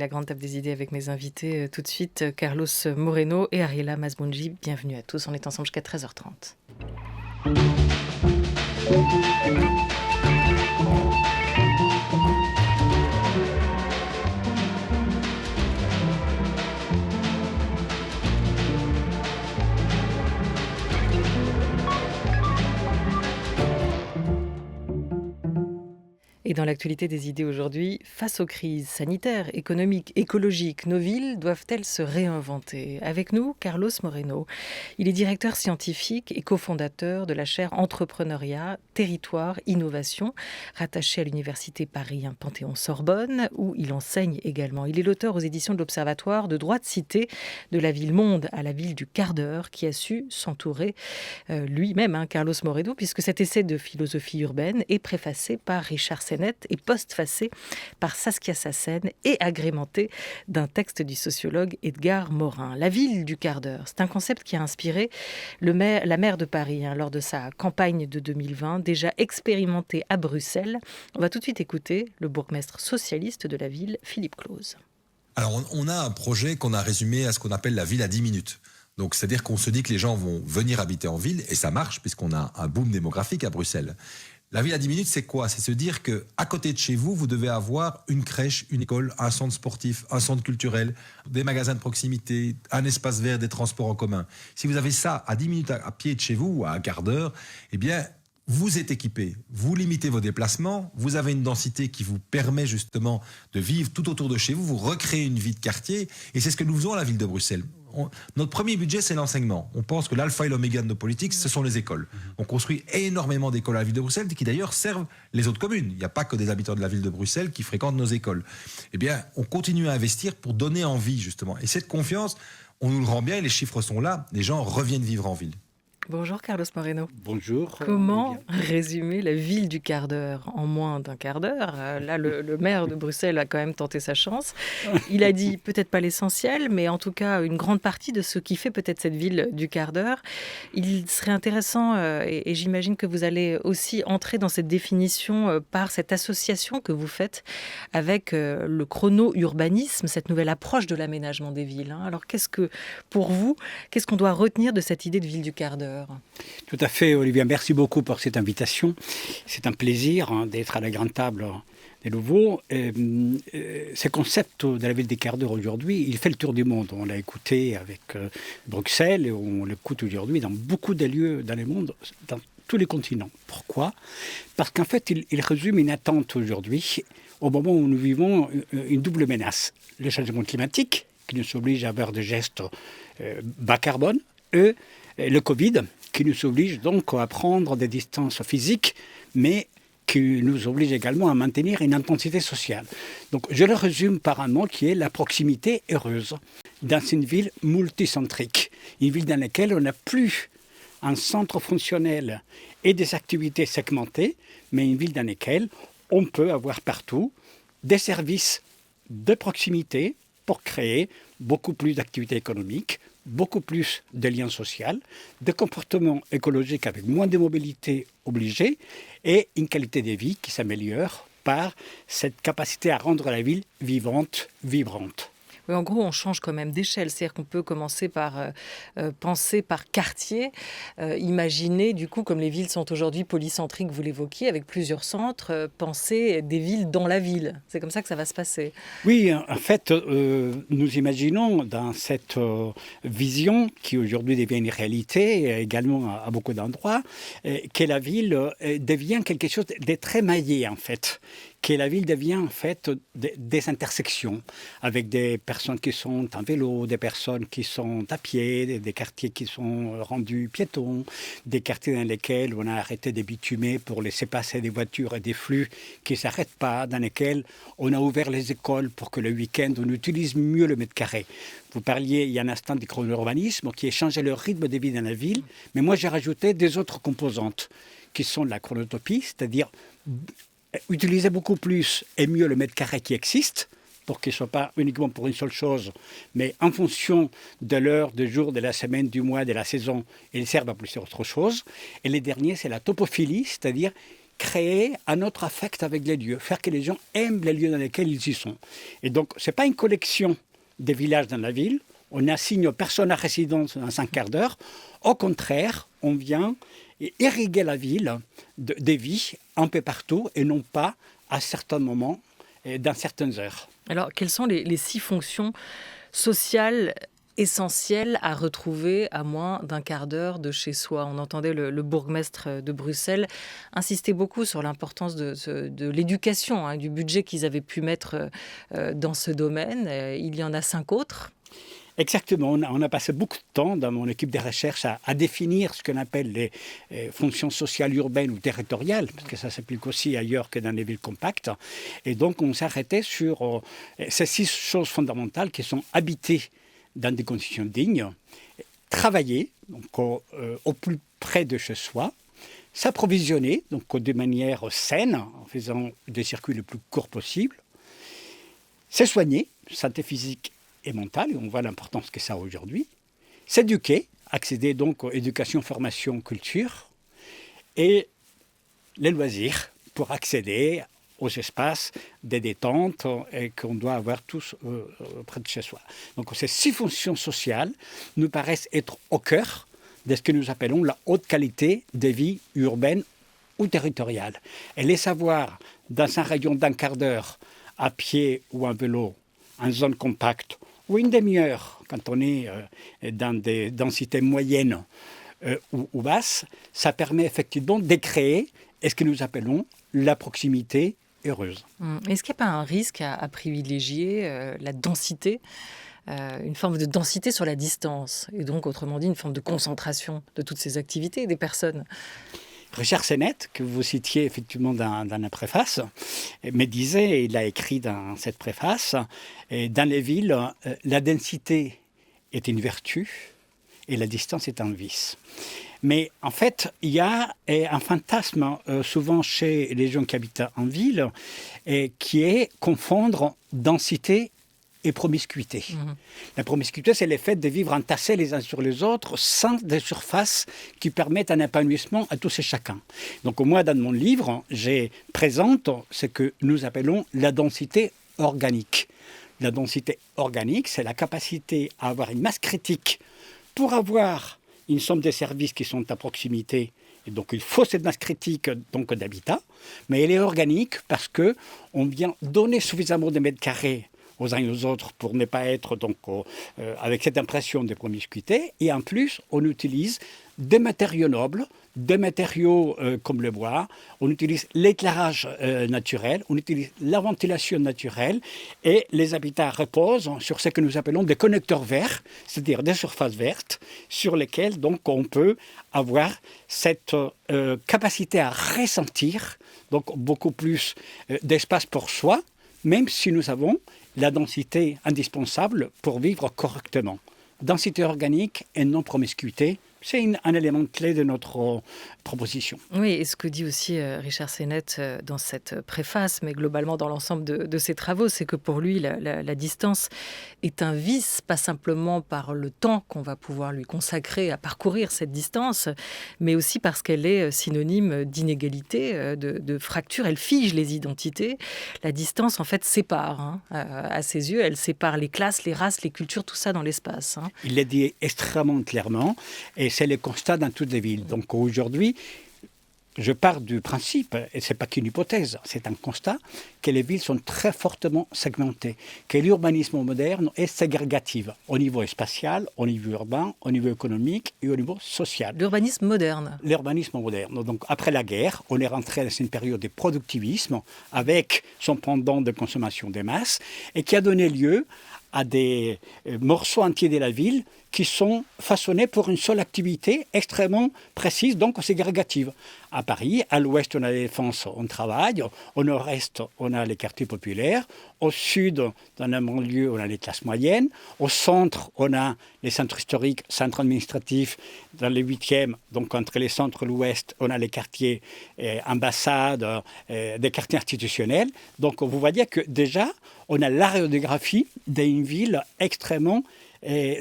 La grande table des idées avec mes invités tout de suite, Carlos Moreno et Ariela Mazmounji. Bienvenue à tous, on est ensemble jusqu'à 13h30. Et dans l'actualité des idées aujourd'hui, face aux crises sanitaires, économiques, écologiques, nos villes doivent-elles se réinventer? Avec nous, Carlos Moreno. Il est directeur scientifique et cofondateur de la chaire Entrepreneuriat, Territoire, Innovation, rattaché à l'Université Paris Panthéon-Sorbonne, où il enseigne également. Il est l'auteur aux éditions de l'Observatoire de droit de cité de la ville monde à la ville du quart d'heure, qui a su s'entourer lui-même, Carlos Moreno, puisque cet essai de philosophie urbaine est préfacé par Richard Sennett et postfacé par Saskia Sassen et agrémenté d'un texte du sociologue Edgar Morin. La ville du quart d'heure, c'est un concept qui a inspiré la maire de Paris lors de sa campagne de 2020, déjà expérimentée à Bruxelles. On va tout de suite écouter le bourgmestre socialiste de la ville, Philippe Close. Alors, on a un projet qu'on a résumé à ce qu'on appelle la ville à 10 minutes. Donc, c'est-à-dire qu'on se dit que les gens vont venir habiter en ville, et ça marche, puisqu'on a un boom démographique à Bruxelles. La ville à 10 minutes, c'est quoi? C'est se dire qu'à côté de chez vous, vous devez avoir une crèche, une école, un centre sportif, un centre culturel, des magasins de proximité, un espace vert, des transports en commun. Si vous avez ça à 10 minutes à pied de chez vous, ou à un quart d'heure, eh bien, vous êtes équipé, vous limitez vos déplacements, vous avez une densité qui vous permet justement de vivre tout autour de chez vous, vous recréez une vie de quartier, et c'est ce que nous faisons à la ville de Bruxelles. Notre premier budget, c'est l'enseignement. On pense que l'alpha et l'oméga de nos politiques, ce sont les écoles. On construit énormément d'écoles à la ville de Bruxelles qui d'ailleurs servent les autres communes. Il n'y a pas que des habitants de la ville de Bruxelles qui fréquentent nos écoles. Eh bien, on continue à investir pour donner envie, justement. Et cette confiance, on nous le rend bien et les chiffres sont là. Les gens reviennent vivre en ville. Bonjour Carlos Moreno. Bonjour. Comment résumer la ville du quart d'heure en moins d'un quart d'heure? Là, le maire de Bruxelles a quand même tenté sa chance. Il a dit peut-être pas l'essentiel, mais en tout cas une grande partie de ce qui fait peut-être cette ville du quart d'heure. Il serait intéressant, et j'imagine que vous allez aussi entrer dans cette définition par cette association que vous faites avec le chrono-urbanisme, cette nouvelle approche de l'aménagement des villes. Alors pour vous, qu'est-ce qu'on doit retenir de cette idée de ville du quart d'heure? Tout à fait, Olivia. Merci beaucoup pour cette invitation. C'est un plaisir d'être à la grande table de nouveau. Ce concept de la ville des quarts d'heure aujourd'hui, il fait le tour du monde. On l'a écouté avec Bruxelles et on l'écoute aujourd'hui dans beaucoup de lieux dans le monde, dans tous les continents. Pourquoi? Parce qu'en fait, il résume une attente aujourd'hui, au moment où nous vivons une double menace. Le changement climatique, qui nous oblige à avoir des gestes bas carbone, et le Covid, qui nous oblige donc à prendre des distances physiques, mais qui nous oblige également à maintenir une intensité sociale. Donc je le résume par un mot qui est la proximité heureuse dans une ville multicentrique, une ville dans laquelle on n'a plus un centre fonctionnel et des activités segmentées, mais une ville dans laquelle on peut avoir partout des services de proximité pour créer beaucoup plus d'activités économiques, beaucoup plus de liens sociaux, de comportements écologiques avec moins de mobilité obligée et une qualité de vie qui s'améliore par cette capacité à rendre la ville vivante, vibrante. Oui, en gros, on change quand même d'échelle. C'est-à-dire qu'on peut commencer par penser par quartier, imaginer, du coup, comme les villes sont aujourd'hui polycentriques, vous l'évoquiez, avec plusieurs centres, penser des villes dans la ville. C'est comme ça que ça va se passer. Oui, en fait, nous imaginons dans cette vision qui aujourd'hui devient une réalité, également à beaucoup d'endroits, que la ville devient quelque chose de très maillé, en fait. Que la ville devient en fait des intersections avec des personnes qui sont en vélo, des personnes qui sont à pied, des quartiers qui sont rendus piétons, des quartiers dans lesquels on a arrêté de bitumer pour laisser passer des voitures et des flux qui ne s'arrêtent pas, dans lesquels on a ouvert les écoles pour que le week-end on utilise mieux le mètre carré. Vous parliez il y a un instant du chrono-urbanisme qui a changé le rythme de vie dans la ville, mais moi j'ai rajouté des autres composantes qui sont la chronotopie, c'est-à-dire utiliser beaucoup plus et mieux le mètre carré qui existe, pour qu'il ne soit pas uniquement pour une seule chose, mais en fonction de l'heure, du jour, de la semaine, du mois, de la saison, il serve à plusieurs autres choses. Et les derniers, c'est la topophilie, c'est-à-dire créer un autre affect avec les lieux, faire que les gens aiment les lieux dans lesquels ils y sont. Et donc, ce n'est pas une collection des villages dans la ville, on n'assigne personne à résidence dans un quart d'heure. Au contraire, on vient irriguer la ville des vies un peu partout et non pas à certains moments et dans certaines heures. Alors, quelles sont les 6 fonctions sociales essentielles à retrouver à moins d'un quart d'heure de chez soi? On entendait le bourgmestre de Bruxelles insister beaucoup sur l'importance de l'éducation, hein, du budget qu'ils avaient pu mettre dans ce domaine. Il y en a 5 autres. Exactement, on a passé beaucoup de temps dans mon équipe de recherche à définir ce qu'on appelle les fonctions sociales urbaines ou territoriales, parce que ça s'applique aussi ailleurs que dans les villes compactes. Et donc on s'est arrêté sur ces 6 choses fondamentales qui sont habiter dans des conditions dignes, travailler donc au plus près de chez soi, s'approvisionner donc de manière saine en faisant des circuits le plus courts possible, se soigner, santé physique et mentale, et on voit l'importance que ça a aujourd'hui, s'éduquer, accéder donc aux éducation, formation, culture, et les loisirs pour accéder aux espaces de détente et qu'on doit avoir tous près de chez soi. Donc ces 6 fonctions sociales nous paraissent être au cœur de ce que nous appelons la haute qualité de vie urbaine ou territoriale. Et les savoir dans un rayon d'un quart d'heure à pied ou en vélo, en zone compacte, ou une demi-heure quand on est dans des densités moyennes ou basses, ça permet effectivement de créer ce que nous appelons la proximité heureuse. Est-ce qu'il n'y a pas un risque à privilégier la densité, une forme de densité sur la distance, et donc autrement dit une forme de concentration de toutes ces activités des personnes? Richard Sennett, que vous citiez effectivement dans la préface, me disait, il a écrit dans cette préface, dans les villes, la densité est une vertu et la distance est un vice. Mais en fait, il y a un fantasme souvent chez les gens qui habitent en ville, qui est confondre densité et promiscuité. La promiscuité, c'est le fait de vivre entassés les uns sur les autres sans des surfaces qui permettent un épanouissement à tous et chacun. Donc moi, dans mon livre, je présente ce que nous appelons la densité organique. La densité organique, c'est la capacité à avoir une masse critique pour avoir une somme de services qui sont à proximité. Et donc il faut cette masse critique donc, d'habitat, mais elle est organique parce qu'on vient donner suffisamment de mètres carrés aux uns et aux autres pour ne pas être donc, avec cette impression de promiscuité. Et en plus, on utilise des matériaux nobles, des matériaux comme le bois, on utilise l'éclairage naturel, on utilise la ventilation naturelle et les habitats reposent sur ce que nous appelons des connecteurs verts, c'est-à-dire des surfaces vertes sur lesquelles donc, on peut avoir cette capacité à ressentir donc, beaucoup plus d'espace pour soi, même si nous avons la densité indispensable pour vivre correctement. Densité organique et non promiscuité, c'est un élément clé de notre proposition. Oui, et ce que dit aussi Richard Sennett dans cette préface, mais globalement dans l'ensemble de ses travaux, c'est que pour lui, la distance est un vice, pas simplement par le temps qu'on va pouvoir lui consacrer à parcourir cette distance, mais aussi parce qu'elle est synonyme d'inégalité, de fracture, elle fige les identités. La distance, en fait, sépare, hein, à ses yeux, elle sépare les classes, les races, les cultures, tout ça dans l'espace. Hein. Il l'a dit extrêmement clairement, et c'est le constat dans toutes les villes. Donc aujourd'hui, je pars du principe, et ce n'est pas qu'une hypothèse, c'est un constat, que les villes sont très fortement segmentées, que l'urbanisme moderne est ségrégatif au niveau spatial, au niveau urbain, au niveau économique et au niveau social. L'urbanisme moderne. L'urbanisme moderne. Donc après la guerre, on est rentré dans une période de productivisme avec son pendant de consommation des masses et qui a donné lieu à des morceaux entiers de la ville qui sont façonnés pour une seule activité extrêmement précise, donc ségrégative. À Paris, à l'ouest, on a la Défense, on travaille. Au nord-est, on a les quartiers populaires. Au sud, dans la banlieue, on a les classes moyennes. Au centre, on a les centres historiques, centres administratifs. Dans les 8e, donc entre les centres et l'ouest, on a les quartiers ambassades, des quartiers institutionnels. Donc vous voyez que déjà, on a la radiographie d'une ville extrêmement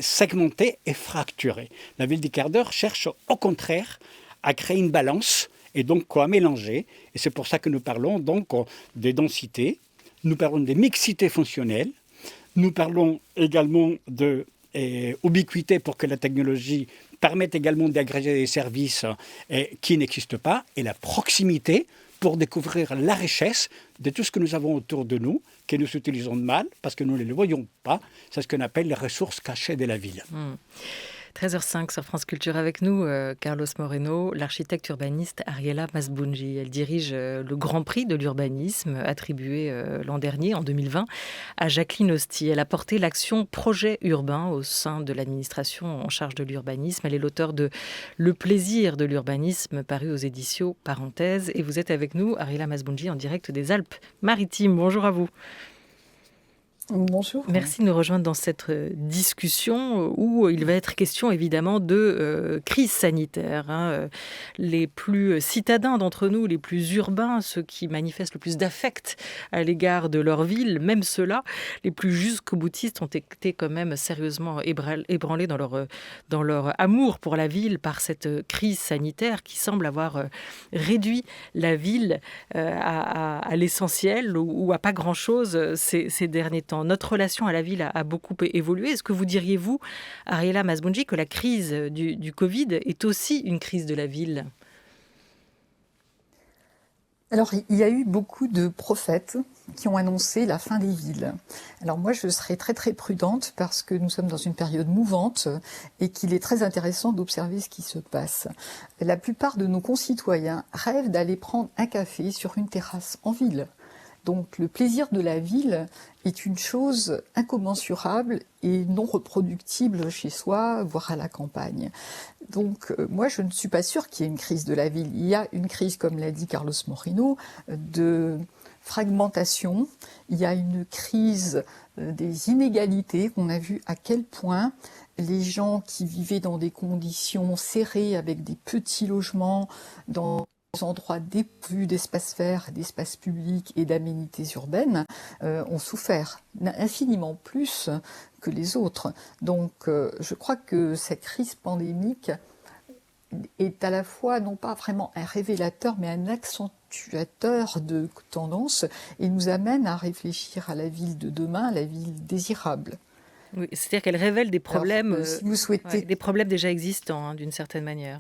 segmentée et fracturée. La ville du quart d'heure cherche au contraire à créer une balance et donc à mélanger. Et c'est pour ça que nous parlons donc des densités, nous parlons des mixités fonctionnelles, nous parlons également de ubiquité pour que la technologie permette également d'agréger des services qui n'existent pas, et la proximité pour découvrir la richesse de tout ce que nous avons autour de nous, que nous utilisons mal parce que nous ne les voyons pas. C'est ce qu'on appelle les ressources cachées de la ville. 13h05 sur France Culture, avec nous, Carlos Moreno, l'architecte urbaniste Ariela Masbounji. Elle dirige le Grand Prix de l'urbanisme, attribué l'an dernier, en 2020, à Jacqueline Hosty. Elle a porté l'action Projet urbain au sein de l'administration en charge de l'urbanisme. Elle est l'auteur de Le plaisir de l'urbanisme, paru aux éditions Parenthèse. Et vous êtes avec nous, Ariela Masbounji, en direct des Alpes-Maritimes. Bonjour à vous. Bonjour. Merci de nous rejoindre dans cette discussion où il va être question évidemment de crise sanitaire. Les plus citadins d'entre nous, les plus urbains, ceux qui manifestent le plus d'affect à l'égard de leur ville, même ceux-là, les plus jusqu'au-boutistes, ont été quand même sérieusement ébranlés dans leur amour pour la ville par cette crise sanitaire qui semble avoir réduit la ville à l'essentiel ou à pas grand-chose ces derniers temps. Notre relation à la ville a beaucoup évolué. Est-ce que vous diriez, vous, Ariela Masbounji, que la crise du Covid est aussi une crise de la ville ? Alors, il y a eu beaucoup de prophètes qui ont annoncé la fin des villes. Alors moi, je serais très très prudente parce que nous sommes dans une période mouvante et qu'il est très intéressant d'observer ce qui se passe. La plupart de nos concitoyens rêvent d'aller prendre un café sur une terrasse en ville. Donc le plaisir de la ville est une chose incommensurable et non reproductible chez soi, voire à la campagne. Donc moi, je ne suis pas sûre qu'il y ait une crise de la ville. Il y a une crise, comme l'a dit Carlos Moreno, de fragmentation. Il y a une crise des inégalités, qu'on a vu à quel point les gens qui vivaient dans des conditions serrées, avec des petits logements, dans endroits dépourvus d'espaces verts, d'espaces publics et d'aménités urbaines, ont souffert infiniment plus que les autres. Donc je crois que cette crise pandémique est à la fois non pas vraiment un révélateur, mais un accentuateur de tendances et nous amène à réfléchir à la ville de demain, la ville désirable. Oui, c'est-à-dire qu'elle révèle des problèmes, alors, si vous souhaitez... des problèmes déjà existants, d'une certaine manière.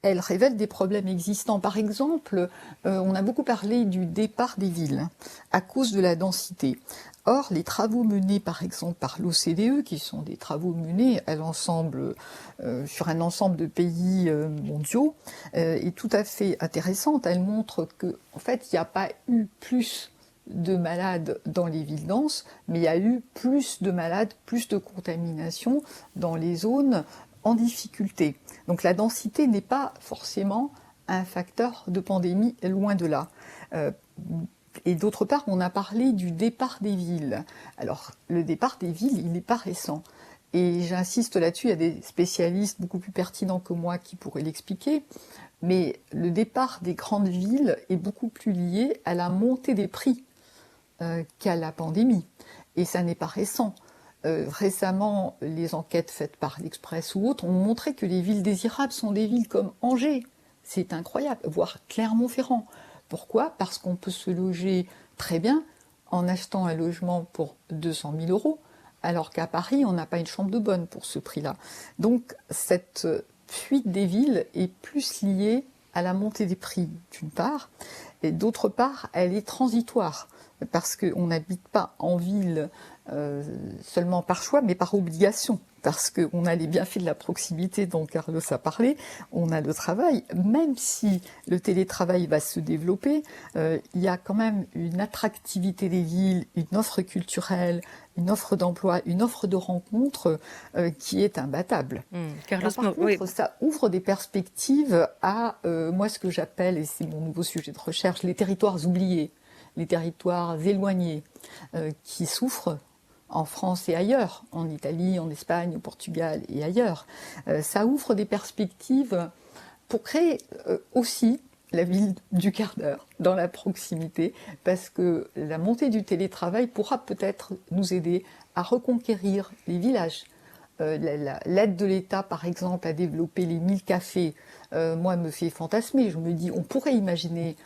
Elle révèle des problèmes existants. Par exemple, on a beaucoup parlé du départ des villes à cause de la densité. Or, les travaux menés par exemple par l'OCDE, qui sont des travaux menés à l'ensemble, sur un ensemble de pays mondiaux, est tout à fait intéressante. Elle montre qu'en fait, il n'y a pas eu plus de malades dans les villes denses, mais il y a eu plus de malades, plus de contamination dans les zones en difficulté. Donc la densité n'est pas forcément un facteur de pandémie, loin de là. Et d'autre part, on a parlé du départ des villes. Alors le départ des villes, il n'est pas récent. Et j'insiste là-dessus, il y a des spécialistes beaucoup plus pertinents que moi qui pourraient l'expliquer. Mais le départ des grandes villes est beaucoup plus lié à la montée des prix qu'à la pandémie. Et ça n'est pas récent. Récemment, les enquêtes faites par l'Express ou autres ont montré que les villes désirables sont des villes comme Angers. C'est incroyable, voire Clermont-Ferrand. Pourquoi ? Parce qu'on peut se loger très bien en achetant un logement pour 200 000 €, alors qu'à Paris, on n'a pas une chambre de bonne pour ce prix-là. Donc, cette fuite des villes est plus liée à la montée des prix, d'une part, et d'autre part, elle est transitoire, parce qu'on n'habite pas en ville seulement par choix, mais par obligation, parce qu'on a les bienfaits de la proximité dont Carlos a parlé, on a le travail, même si le télétravail va se développer, il y a quand même une attractivité des villes, une offre culturelle, une offre d'emploi, une offre de rencontres qui est imbattable. Carlos, par contre, ça ouvre des perspectives à, moi, ce que j'appelle, et c'est mon nouveau sujet de recherche, les territoires oubliés, les territoires éloignés, qui souffrent en France et ailleurs, en Italie, en Espagne, au Portugal et ailleurs. Ça ouvre des perspectives pour créer aussi la ville du quart d'heure, dans la proximité, parce que la montée du télétravail pourra peut-être nous aider à reconquérir les villages, L'aide de l'État, par exemple, à développer les 1000 cafés, moi, me fait fantasmer. Je me dis, on pourrait imaginer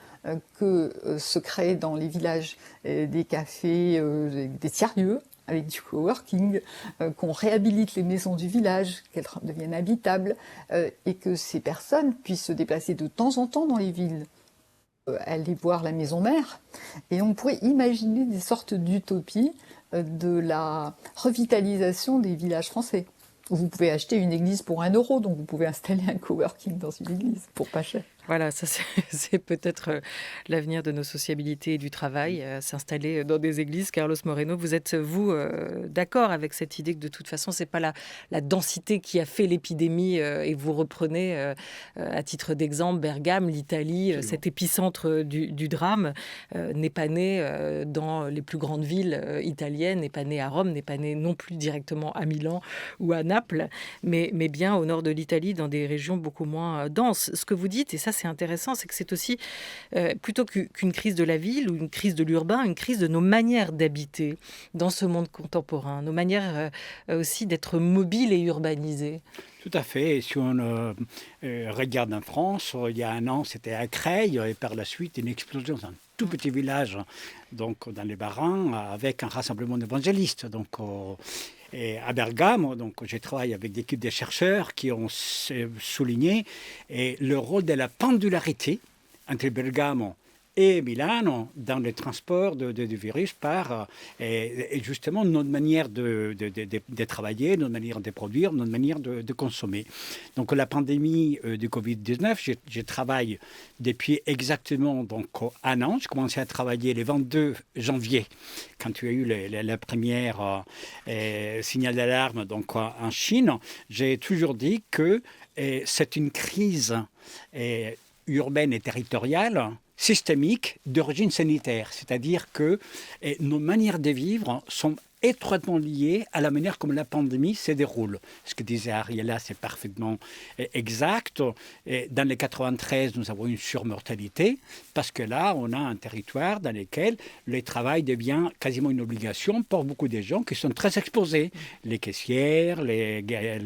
que se créent dans les villages des cafés, des tiers-lieux, avec du coworking, qu'on réhabilite les maisons du village, qu'elles deviennent habitables, et que ces personnes puissent se déplacer de temps en temps dans les villes, aller voir la maison mère. Et on pourrait imaginer des sortes d'utopies de la revitalisation des villages français. Vous pouvez acheter une église pour 1 euro, donc vous pouvez installer un coworking dans une église pour pas cher. Voilà, ça c'est peut-être l'avenir de nos sociabilités et du travail, s'installer dans des églises. Carlos Moreno, vous êtes, vous, d'accord avec cette idée que de toute façon, c'est pas la densité qui a fait l'épidémie et vous reprenez, à titre d'exemple, Bergame, l'Italie, cet épicentre du drame, n'est pas né dans les plus grandes villes italiennes, n'est pas né à Rome, n'est pas né non plus directement à Milan ou à Naples, mais bien au nord de l'Italie, dans des régions beaucoup moins denses. Ce que vous dites, et ça c'est intéressant, c'est que c'est aussi, plutôt qu'une crise de la ville ou une crise de l'urbain, une crise de nos manières d'habiter dans ce monde contemporain, nos manières aussi d'être mobiles et urbanisés. Tout à fait. Et si on regarde en France, il y a 1 an, c'était à Creil, et par la suite, une explosion dans un tout petit village, donc dans les Bas-Rhin, avec un rassemblement d'évangélistes. Donc, et à Bergame, donc, j'ai travaillé avec l'équipe des chercheurs qui ont souligné le rôle de la pendularité entre Bergame et Milano dans le transport du virus par et justement notre manière de travailler, notre manière de produire, notre manière de consommer. Donc la pandémie du Covid-19, je travaille depuis exactement donc 1 an. J'ai commencé à travailler le 22 janvier quand tu as eu la première signal d'alarme donc en Chine. J'ai toujours dit que c'est une crise urbaine et territoriale systémique d'origine sanitaire, c'est-à-dire que nos manières de vivre sont étroitement liées à la manière comme la pandémie se déroule. Ce que disait Ariella, c'est parfaitement exact. Et dans les 93, nous avons une surmortalité parce que là, on a un territoire dans lequel le travail devient quasiment une obligation pour beaucoup de gens qui sont très exposés. Les caissières, les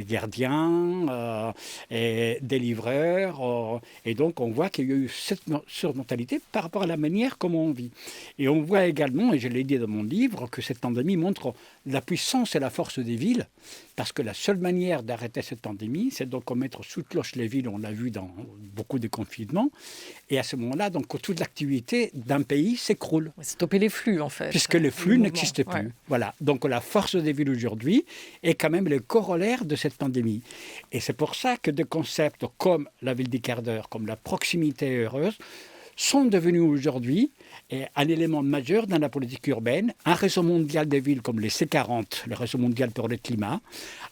gardiens, des livreurs. Et donc, on voit qu'il y a eu cette surmortalité par rapport à la manière comme on vit. Et on voit également, et je l'ai dit dans mon livre, que cette pandémie montre la puissance et la force des villes, parce que la seule manière d'arrêter cette pandémie, c'est donc mettre sous cloche les villes, on l'a vu dans beaucoup de confinements, et à ce moment-là, donc toute l'activité d'un pays s'écroule. Stopper les flux, en fait. Puisque les flux n'existent plus. Ouais. Voilà. Donc la force des villes aujourd'hui est quand même le corollaire de cette pandémie. Et c'est pour ça que des concepts comme la ville des quarts d'heure, comme la proximité heureuse, sont devenus aujourd'hui un élément majeur dans la politique urbaine, un réseau mondial des villes comme les C40, le réseau mondial pour le climat,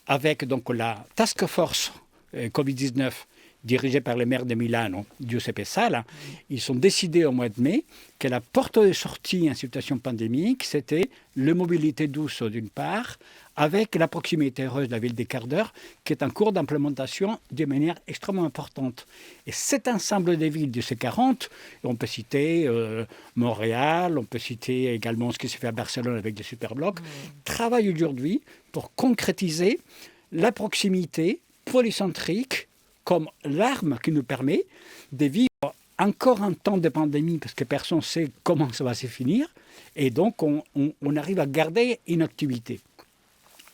avec donc la task force Covid-19 dirigée par le maire de Milano, Giuseppe Sala. Ils ont décidé au mois de mai que la porte de sortie en situation pandémique, c'était la mobilité douce d'une part, avec la proximité heureuse de la ville des quarts d'heure, qui est en cours d'implémentation de manière extrêmement importante. Et cet ensemble des villes de ces 40, on peut citer Montréal, on peut citer également ce qui se fait à Barcelone avec les superblocs, travaillent aujourd'hui pour concrétiser la proximité polycentrique comme l'arme qui nous permet de vivre encore un temps de pandémie, parce que personne ne sait comment ça va se finir, et donc on arrive à garder une activité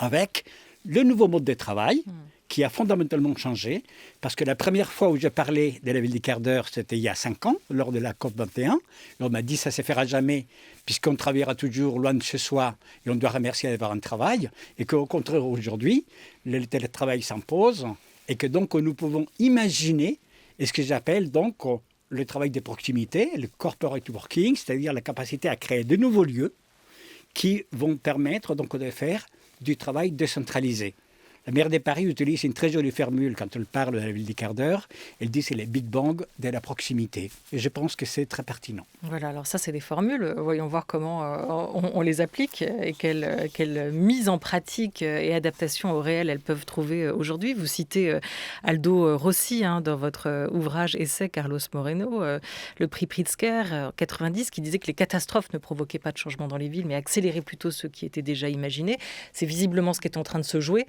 avec le nouveau mode de travail qui a fondamentalement changé, parce que la première fois où j'ai parlé de la ville des quarts d'heure, c'était il y a 5 ans, lors de la COP21. On m'a dit que ça ne se fera jamais, puisqu'on travaillera toujours loin de chez soi, et on doit remercier d'avoir un travail, et qu'au contraire, aujourd'hui, le télétravail s'impose, et que donc nous pouvons imaginer, et ce que j'appelle donc le travail de proximité, le corporate working, c'est-à-dire la capacité à créer de nouveaux lieux qui vont permettre donc de faire du travail décentralisé. La maire de Paris utilise une très jolie formule quand elle parle de la ville des quarts d'heure. Elle dit que c'est les big bang de la proximité. Et je pense que c'est très pertinent. Voilà, alors ça c'est des formules. Voyons voir comment on les applique et quelle mise en pratique et adaptation au réel elles peuvent trouver aujourd'hui. Vous citez Aldo Rossi dans votre ouvrage essai Carlos Moreno, le prix Pritzker en 90, qui disait que les catastrophes ne provoquaient pas de changement dans les villes, mais accéléraient plutôt ceux qui étaient déjà imaginés. C'est visiblement ce qui est en train de se jouer.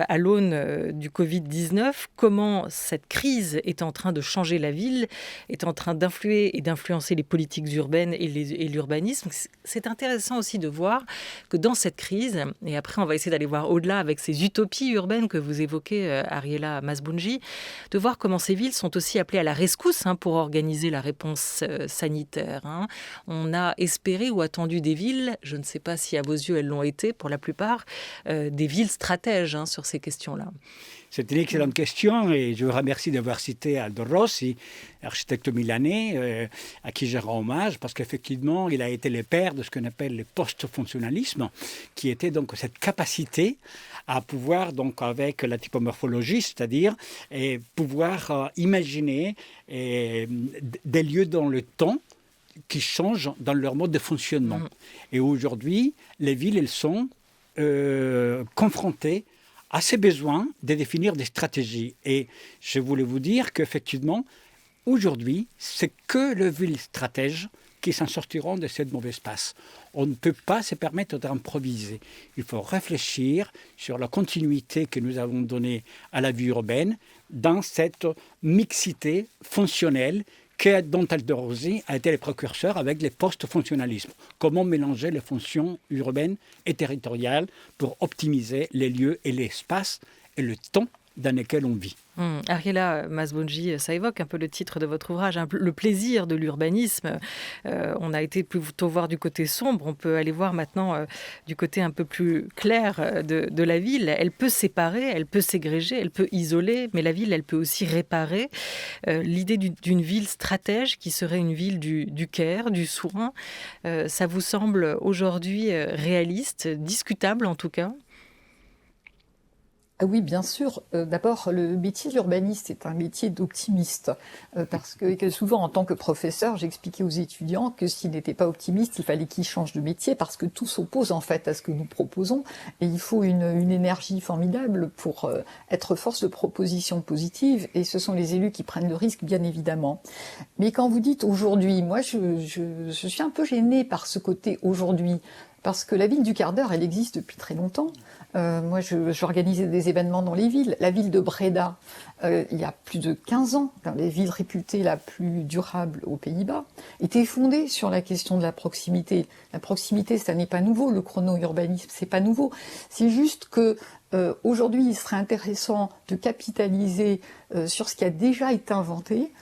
à l'aune du Covid-19, comment cette crise est en train de changer la ville, est en train d'influer et d'influencer les politiques urbaines et l'urbanisme. C'est intéressant aussi de voir que dans cette crise, et après on va essayer d'aller voir au-delà avec ces utopies urbaines que vous évoquez, Ariela Masbounji, de voir comment ces villes sont aussi appelées à la rescousse pour organiser la réponse sanitaire. On a espéré ou attendu des villes, je ne sais pas si à vos yeux elles l'ont été pour la plupart, des villes stratèges sur ces questions-là. C'est une excellente question et je vous remercie d'avoir cité Aldo Rossi, architecte milanais, à qui je rends hommage parce qu'effectivement, il a été le père de ce qu'on appelle le post-fonctionnalisme, qui était donc cette capacité à pouvoir, donc avec la typomorphologie, c'est-à-dire pouvoir imaginer des lieux dans le temps qui changent dans leur mode de fonctionnement. Et aujourd'hui, les villes, elles sont confrontées à ces besoins de définir des stratégies. Et je voulais vous dire qu'effectivement, aujourd'hui, c'est que les villes stratèges qui s'en sortiront de cette mauvaise passe. On ne peut pas se permettre d'improviser. Il faut réfléchir sur la continuité que nous avons donnée à la vie urbaine dans cette mixité fonctionnelle dont Aldo Rossi a été le précurseur avec les post-fonctionnalismes. Comment mélanger les fonctions urbaines et territoriales pour optimiser les lieux et l'espace et le temps dans lequel on vit. Ariela Masbounji, ça évoque un peu le titre de votre ouvrage, le plaisir de l'urbanisme. On a été plutôt voir du côté sombre, on peut aller voir maintenant du côté un peu plus clair de la ville. Elle peut séparer, elle peut ségréger, elle peut isoler, mais la ville, elle peut aussi réparer. L'idée d'une ville stratège qui serait une ville du care, du soin, ça vous semble aujourd'hui réaliste, discutable en tout cas ? Ah oui, bien sûr. D'abord, le métier d'urbaniste est un métier d'optimiste. Parce que souvent, en tant que professeur, j'expliquais aux étudiants que s'ils n'étaient pas optimistes, il fallait qu'ils changent de métier parce que tout s'oppose en fait à ce que nous proposons. Et il faut une énergie formidable pour être force de proposition positive. Et ce sont les élus qui prennent le risque, bien évidemment. Mais quand vous dites aujourd'hui, moi, je suis un peu gênée par ce côté aujourd'hui. Parce que la ville du quart d'heure, elle existe depuis très longtemps. Moi, j'organisais des événements dans les villes. La ville de Breda, il y a plus de 15 ans, dans les villes réputées la plus durable aux Pays-Bas, était fondée sur la question de la proximité. La proximité, ça n'est pas nouveau. Le chrono-urbanisme, c'est pas nouveau. C'est juste que aujourd'hui, il serait intéressant de capitaliser sur ce qui a déjà été inventé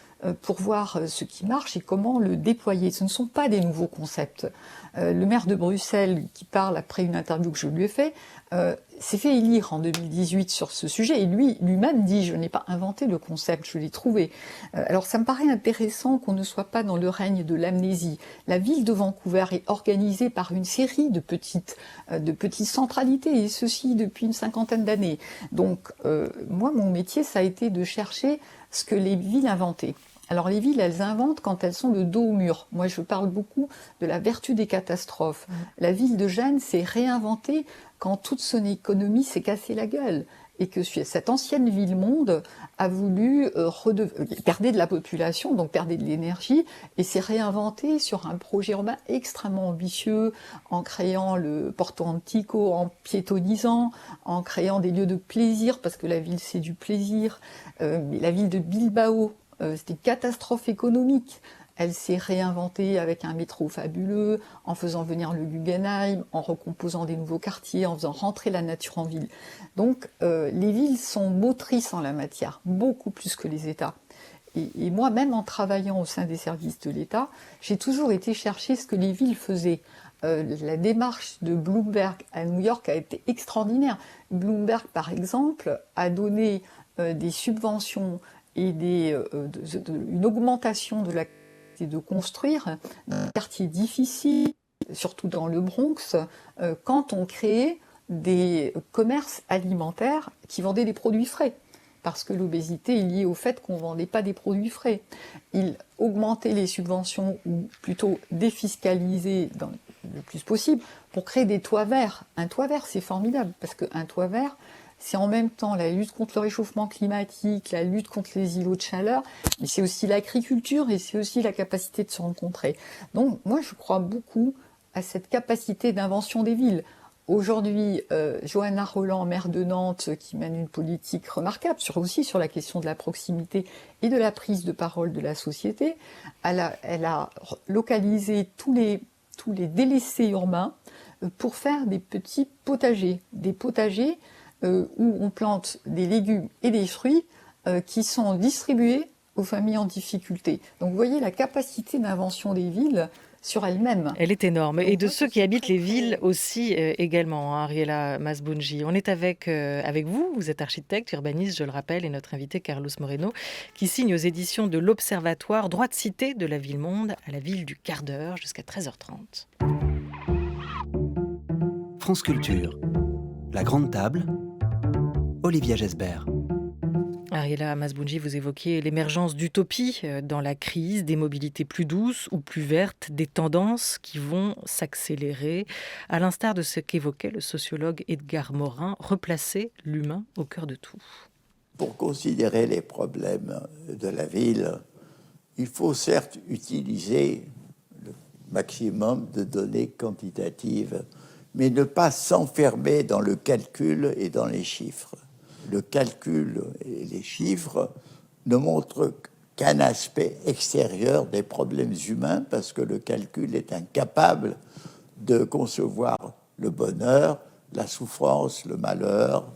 pour voir ce qui marche et comment le déployer. Ce ne sont pas des nouveaux concepts. Le maire de Bruxelles, qui parle après une interview que je lui ai faite, s'est fait élire en 2018 sur ce sujet et lui-même dit « je n'ai pas inventé le concept, je l'ai trouvé ». Alors ça me paraît intéressant qu'on ne soit pas dans le règne de l'amnésie. La ville de Vancouver est organisée par une série de petites centralités et ceci depuis une cinquantaine d'années. Donc moi, mon métier, ça a été de chercher ce que les villes inventaient. Alors les villes, elles inventent quand elles sont le dos au mur. Moi, je parle beaucoup de la vertu des catastrophes. La ville de Gênes s'est réinventée quand toute son économie s'est cassée la gueule. Et que cette ancienne ville-monde a voulu perdre de la population, donc perdre de l'énergie, et s'est réinventée sur un projet urbain extrêmement ambitieux, en créant le Porto Antico, en piétonnisant, en créant des lieux de plaisir, parce que la ville, c'est du plaisir. Mais la ville de Bilbao, c'était une catastrophe économique. Elle s'est réinventée avec un métro fabuleux, en faisant venir le Guggenheim, en recomposant des nouveaux quartiers, en faisant rentrer la nature en ville. Donc les villes sont motrices en la matière, beaucoup plus que les États. Et moi, même en travaillant au sein des services de l'État, j'ai toujours été chercher ce que les villes faisaient. La démarche de Bloomberg à New York a été extraordinaire. Bloomberg, par exemple, a donné des subventions et une augmentation de la capacité de construire dans des quartiers difficiles, surtout dans le Bronx, quand on créait des commerces alimentaires qui vendaient des produits frais. Parce que l'obésité est liée au fait qu'on ne vendait pas des produits frais. Il augmentait les subventions, ou plutôt défiscaliser le plus possible, pour créer des toits verts. Un toit vert, c'est formidable, parce qu'un toit vert, c'est en même temps la lutte contre le réchauffement climatique, la lutte contre les îlots de chaleur, mais c'est aussi l'agriculture et c'est aussi la capacité de se rencontrer. Donc moi, je crois beaucoup à cette capacité d'invention des villes. Aujourd'hui, Johanna Rolland, maire de Nantes, qui mène une politique remarquable aussi sur la question de la proximité et de la prise de parole de la société, elle a localisé tous les délaissés urbains pour faire des petits potagers. Des potagers où on plante des légumes et des fruits qui sont distribués aux familles en difficulté. Donc vous voyez la capacité d'invention des villes sur elle-même. Elle est énorme. Donc, Et de moi, ceux je qui suis habitent très, les très- villes aussi également, hein, Ariela Masbounji. On est avec vous, vous êtes architecte, urbaniste, je le rappelle, et notre invité Carlos Moreno, qui signe aux éditions de l'Observatoire Droit de cité de la Ville-Monde à la ville du quart d'heure jusqu'à 13h30. France Culture, la grande table, Olivia Gesbert. Ariela Masbounji, vous évoquiez l'émergence d'utopies dans la crise, des mobilités plus douces ou plus vertes, des tendances qui vont s'accélérer, à l'instar de ce qu'évoquait le sociologue Edgar Morin, replacer l'humain au cœur de tout. Pour considérer les problèmes de la ville, il faut certes utiliser le maximum de données quantitatives, mais ne pas s'enfermer dans le calcul et dans les chiffres. Le calcul et les chiffres ne montrent qu'un aspect extérieur des problèmes humains, parce que le calcul est incapable de concevoir le bonheur, la souffrance, le malheur,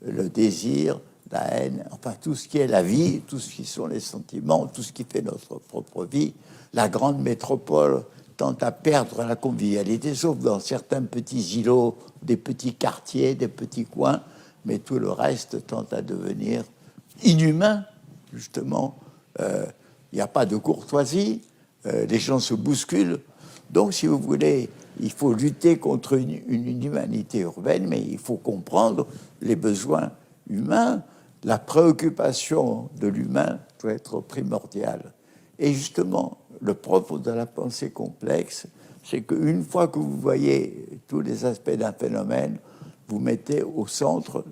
le désir, la haine, enfin tout ce qui est la vie, tout ce qui sont les sentiments, tout ce qui fait notre propre vie. La grande métropole tend à perdre la convivialité, sauf dans certains petits îlots, des petits quartiers, des petits coins, mais tout le reste tend à devenir inhumain, justement. Il n'y a pas de courtoisie, les gens se bousculent. Donc, si vous voulez, il faut lutter contre une inhumanité urbaine, mais il faut comprendre les besoins humains. La préoccupation de l'humain doit être primordiale. Et justement, le propre de la pensée complexe, c'est qu'une fois que vous voyez tous les aspects d'un phénomène, vous mettez au centre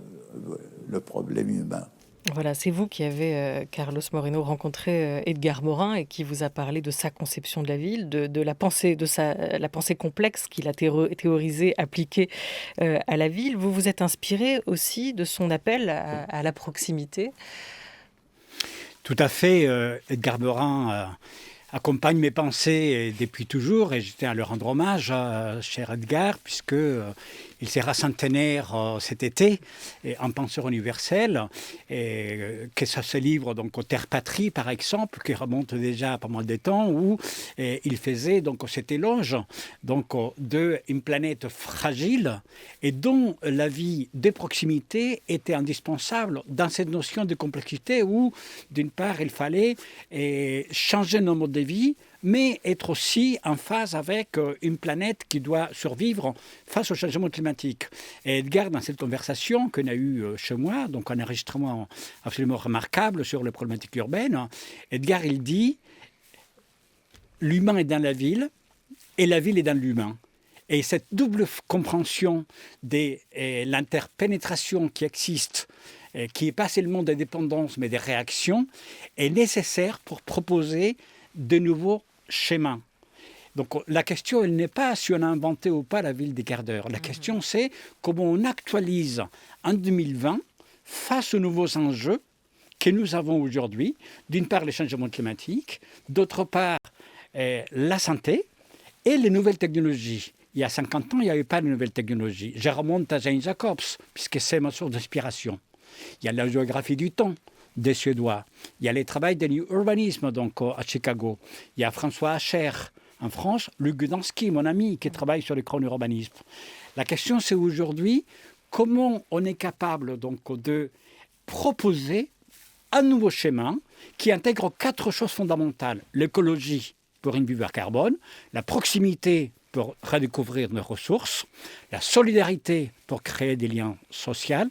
le problème humain. Voilà, c'est vous qui avez, Carlos Moreno, rencontré Edgar Morin et qui vous a parlé de sa conception de la ville, de la pensée, la pensée complexe qu'il a théorisée, appliquée à la ville. Vous vous êtes inspiré aussi de son appel à la proximité. Tout à fait. Edgar Morin accompagne mes pensées depuis toujours et je tiens à le rendre hommage, cher Edgar, puisque il sera centenaire cet été en penseur universel, et que ça se livre donc aux Terres Patries, par exemple, qui remonte déjà à pas mal de temps, où il faisait donc cet éloge donc d'une planète fragile et dont la vie de proximité était indispensable dans cette notion de complexité où, d'une part, il fallait changer nos modes de vie, mais être aussi en phase avec une planète qui doit survivre face au changement climatique. Et Edgar, dans cette conversation qu'on a eue chez moi, donc un enregistrement absolument remarquable sur les problématiques urbaines, Edgar, il dit « L'humain est dans la ville et la ville est dans l'humain ». Et cette double compréhension de l'interpénétration qui existe, qui n'est pas seulement des dépendances, mais des réactions, est nécessaire pour proposer de nouveaux schémas. Donc la question, elle n'est pas si on a inventé ou pas la ville des quarts d'heure. La question, c'est comment on actualise en 2020 face aux nouveaux enjeux que nous avons aujourd'hui. D'une part, les changements climatiques, d'autre part, la santé et les nouvelles technologies. Il y a 50 ans, il n'y avait pas de nouvelles technologies. Je remonte à Jane Jacobs, puisque c'est ma source d'inspiration. Il y a la géographie du temps des Suédois. Il y a les travaux de New Urbanism donc, à Chicago. Il y a François Hacher en France, Luc Gdansky, mon ami, qui travaille sur le chrono-urbanisme. La question, c'est aujourd'hui comment on est capable donc, de proposer un nouveau schéma qui intègre 4 choses fondamentales. L'écologie pour une vie bas carbone, la proximité pour redécouvrir nos ressources, la solidarité pour créer des liens sociaux,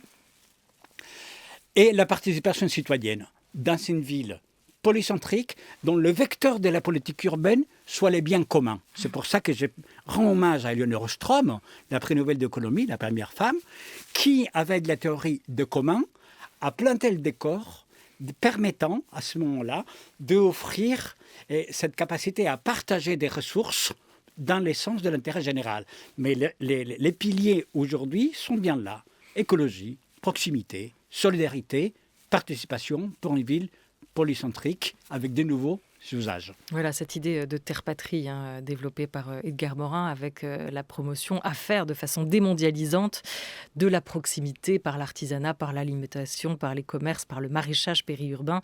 et la participation citoyenne dans une ville polycentrique dont le vecteur de la politique urbaine soit les biens communs. C'est pour ça que je rends hommage à Elinor Ostrom, la prix Nobel d'économie, la première femme, qui, avec la théorie de commun, a planté le décor permettant à ce moment-là d'offrir cette capacité à partager des ressources dans l'essence de l'intérêt général. Mais les piliers aujourd'hui sont bien là. Écologie, proximité, solidarité, participation pour une ville polycentrique avec des nouveaux usages. Voilà, cette idée de terre-patrie développée par Edgar Morin avec la promotion à faire de façon démondialisante de la proximité par l'artisanat, par l'alimentation, par les commerces, par le maraîchage périurbain,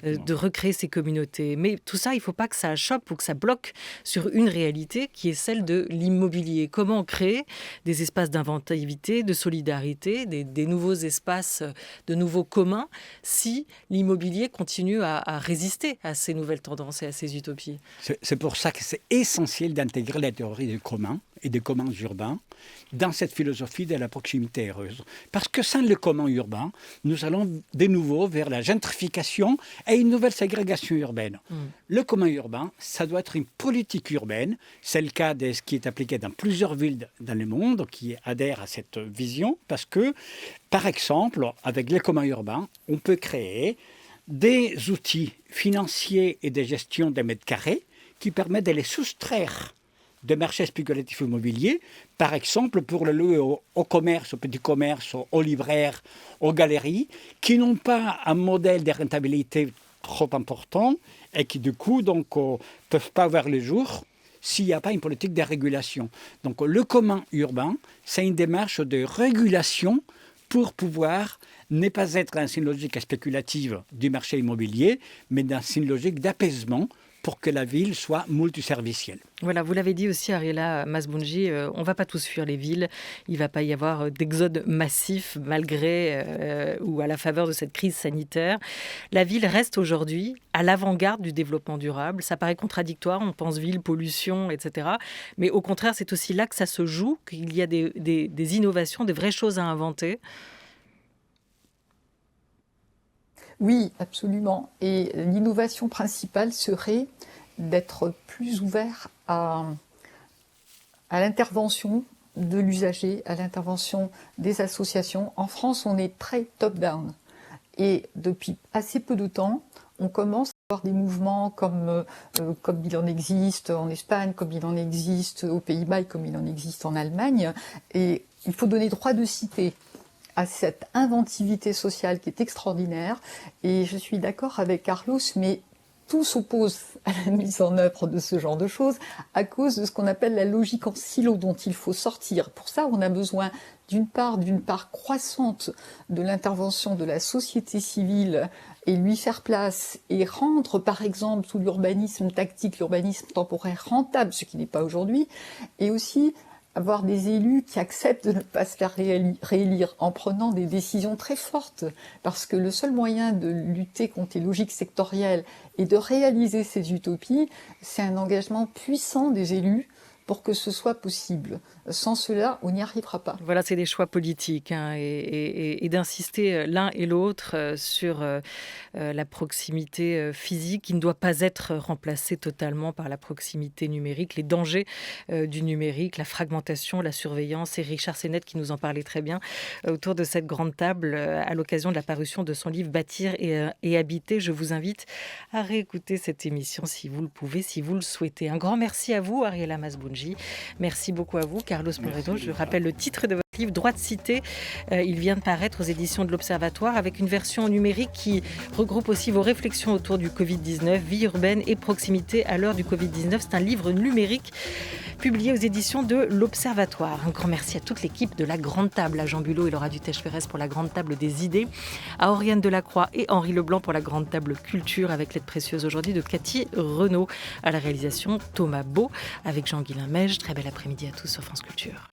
de recréer ces communautés. Mais tout ça, il ne faut pas que ça chope ou que ça bloque sur une réalité qui est celle de l'immobilier. Comment créer des espaces d'inventivité, de solidarité, des nouveaux espaces, de nouveaux communs, si l'immobilier continue à résister à ces nouvelles tendances et à ces utopies. C'est pour ça que c'est essentiel d'intégrer la théorie des communs et des communs urbains dans cette philosophie de la proximité heureuse. Parce que sans le commun urbain, nous allons de nouveau vers la gentrification et une nouvelle ségrégation urbaine. Le commun urbain, ça doit être une politique urbaine. C'est le cas de ce qui est appliqué dans plusieurs villes dans le monde qui adhèrent à cette vision. Parce que, par exemple, avec le commun urbain, on peut créer des outils financiers et de gestion des mètres carrés qui permettent de les soustraire des marchés spéculatifs immobiliers, par exemple pour le louer au commerce, au petit commerce, aux libraires, aux galeries, qui n'ont pas un modèle de rentabilité trop important et qui du coup ne peuvent pas voir le jour s'il n'y a pas une politique de régulation. Donc le commun urbain, c'est une démarche de régulation pour pouvoir ne pas être dans une logique spéculative du marché immobilier, mais dans une logique d'apaisement pour que la ville soit multiservicielle. Voilà, vous l'avez dit aussi, Ariela Masbounji, on ne va pas tous fuir les villes. Il ne va pas y avoir d'exode massif malgré ou à la faveur de cette crise sanitaire. La ville reste aujourd'hui à l'avant-garde du développement durable. Ça paraît contradictoire, on pense ville, pollution, etc. Mais au contraire, c'est aussi là que ça se joue, qu'il y a des innovations, des vraies choses à inventer. Oui, absolument. Et l'innovation principale serait d'être plus ouvert à l'intervention de l'usager, à l'intervention des associations. En France, on est très top-down. Et depuis assez peu de temps, on commence à avoir des mouvements comme il en existe en Espagne, comme il en existe aux Pays-Bas et comme il en existe en Allemagne. Et il faut donner droit de cité à cette inventivité sociale qui est extraordinaire. Et je suis d'accord avec Carlos, mais tout s'oppose à la mise en œuvre de ce genre de choses à cause de ce qu'on appelle la logique en silo dont il faut sortir. Pour ça, on a besoin d'une part croissante de l'intervention de la société civile et lui faire place et rendre, par exemple, tout l'urbanisme tactique, l'urbanisme temporaire rentable, ce qui n'est pas aujourd'hui, et aussi avoir des élus qui acceptent de ne pas se faire réélire en prenant des décisions très fortes, parce que le seul moyen de lutter contre les logiques sectorielles et de réaliser ces utopies, c'est un engagement puissant des élus pour que ce soit possible. Sans cela, on n'y arrivera pas. Voilà, c'est des choix politiques et d'insister l'un et l'autre sur la proximité physique qui ne doit pas être remplacée totalement par la proximité numérique, les dangers du numérique, la fragmentation, la surveillance. Et Richard Sennett qui nous en parlait très bien autour de cette grande table à l'occasion de la parution de son livre « Bâtir et habiter ». Je vous invite à réécouter cette émission si vous le pouvez, si vous le souhaitez. Un grand merci à vous, Ariela Masbounji. Merci beaucoup à vous, Carlos Moreno. Je rappelle le titre de votre livre, Droit de cité. Il vient de paraître aux éditions de l'Observatoire avec une version numérique qui regroupe aussi vos réflexions autour du Covid-19, vie urbaine et proximité à l'heure du Covid-19. C'est un livre numérique publié aux éditions de l'Observatoire. Un grand merci à toute l'équipe de La Grande Table, à Jean Bulot et Laura Dutèche-Pérez pour La Grande Table des idées, à Oriane Delacroix et Henri Leblanc pour La Grande Table Culture, avec l'aide précieuse aujourd'hui de Cathy Renaud. À la réalisation, Thomas Beau, avec Jean-Guilain Mège. Très bel après-midi à tous sur France Culture.